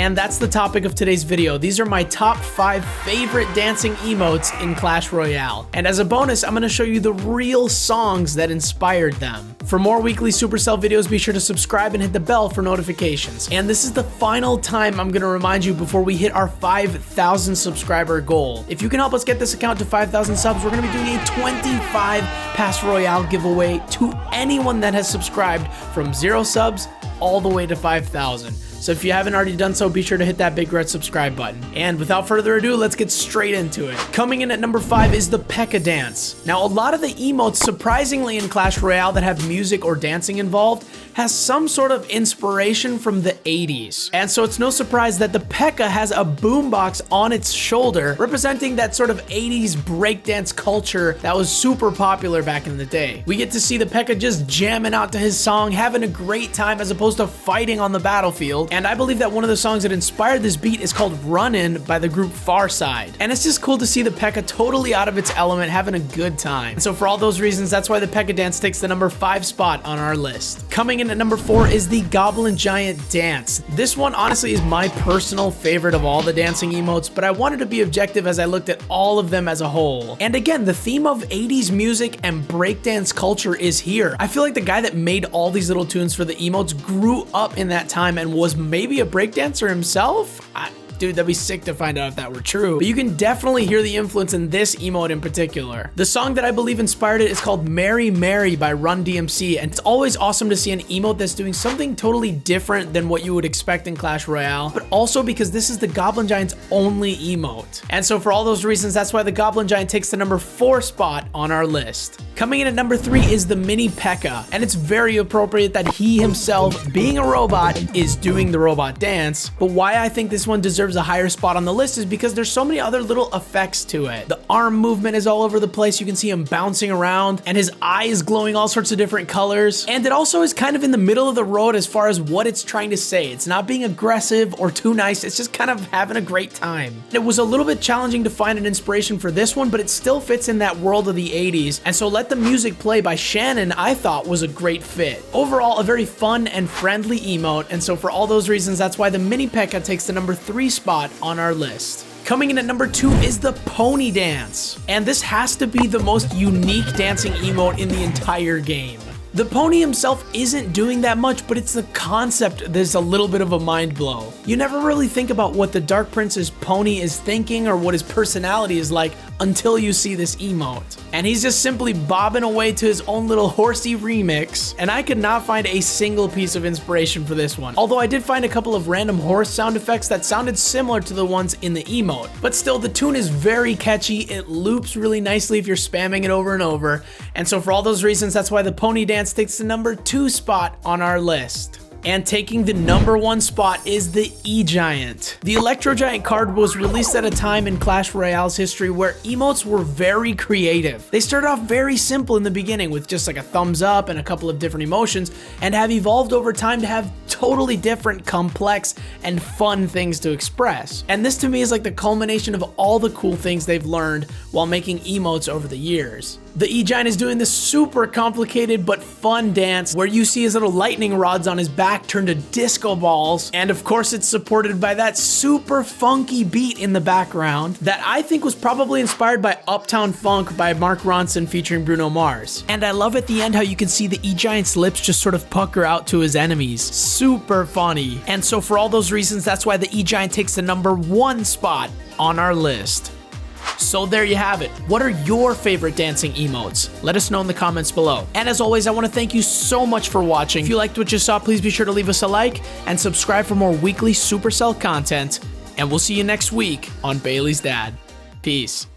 And that's the topic of today's video. These are my top 5 favorite dancing emotes in Clash Royale. And as a bonus, I'm gonna show you the real songs that inspired them. For more weekly Supercell videos, be sure to subscribe and hit the bell for notifications. And this is the final time I'm gonna remind you before we hit our 5,000 subscriber goal. If you can help us get this account to 5,000 subs, we're gonna be doing a 25 Pass Royale giveaway to anyone that has subscribed from 0 subs all the way to 5,000. So if you haven't already done so, be sure to hit that big red subscribe button. And without further ado, let's get straight into it. Coming in at number 5 is the Pekka Dance. Now, a lot of the emotes, surprisingly in Clash Royale that have music or dancing involved, has some sort of inspiration from the 80s. And so it's no surprise that the Pekka has a boombox on its shoulder, representing that sort of 80s breakdance culture that was super popular back in the day. We get to see the Pekka just jamming out to his song, having a great time as opposed to fighting on the battlefield. And I believe that one of the songs that inspired this beat is called Runnin' by the group Farside. And it's just cool to see the Pekka totally out of its element, having a good time. And so for all those reasons, that's why the Pekka Dance takes the number 5 spot on our list. Coming in at number 4 is the Goblin Giant Dance. This one honestly is my personal favorite of all the dancing emotes, but I wanted to be objective as I looked at all of them as a whole. And again, the theme of 80s music and breakdance culture is here. I feel like the guy that made all these little tunes for the emotes grew up in that time and was maybe a breakdancer himself? Dude, that'd be sick to find out if that were true. But you can definitely hear the influence in this emote in particular. The song that I believe inspired it is called Mary Mary by Run DMC, and it's always awesome to see an emote that's doing something totally different than what you would expect in Clash Royale, but also because this is the Goblin Giant's only emote. And so for all those reasons, that's why the Goblin Giant takes the number 4 spot on our list. Coming in at number 3 is the Mini Pekka, and it's very appropriate that he himself, being a robot, is doing the robot dance. But why I think this one deserves a higher spot on the list is because there's so many other little effects to it. The arm movement is all over the place. You can see him bouncing around and his eyes glowing all sorts of different colors. And it also is kind of in the middle of the road as far as what it's trying to say. It's not being aggressive or too nice. It's just kind of having a great time. It was a little bit challenging to find an inspiration for this one, but it still fits in that world of the 80s. And so Let the Music Play by Shannon, I thought was a great fit. Overall, a very fun and friendly emote. And so for all those reasons, that's why the Mini Pekka takes the number 3 spot on our list. Coming in at number 2 is the Pony Dance. And this has to be the most unique dancing emote in the entire game. The pony himself isn't doing that much, but it's the concept that's a little bit of a mind blow. You never really think about what the Dark Prince's pony is thinking or what his personality is like until you see this emote. And he's just simply bobbing away to his own little horsey remix, and I could not find a single piece of inspiration for this one. Although I did find a couple of random horse sound effects that sounded similar to the ones in the emote. But still, the tune is very catchy. It loops really nicely if you're spamming it over and over. And so for all those reasons, that's why the Pony Dance takes the number 2 spot on our list. And taking the number 1 spot is the E-Giant. The Electro Giant card was released at a time in Clash Royale's history where emotes were very creative. They started off very simple in the beginning with just like a thumbs up and a couple of different emotions, and have evolved over time to have totally different, complex, and fun things to express. And this to me is like the culmination of all the cool things they've learned while making emotes over the years. The E-Giant is doing this super complicated but fun dance where you see his little lightning rods on his back turn to disco balls, and of course it's supported by that super funky beat in the background that I think was probably inspired by Uptown Funk by Mark Ronson featuring Bruno Mars. And I love at the end how you can see the E-Giant's lips just sort of pucker out to his enemies. Super funny. And so for all those reasons, that's why the E-Giant takes the number 1 spot on our list. So there you have it. What are your favorite dancing emotes? Let us know in the comments below. And as always, I want to thank you so much for watching. If you liked what you saw, please be sure to leave us a like and subscribe for more weekly Supercell content. And we'll see you next week on Bailey's Dad. Peace.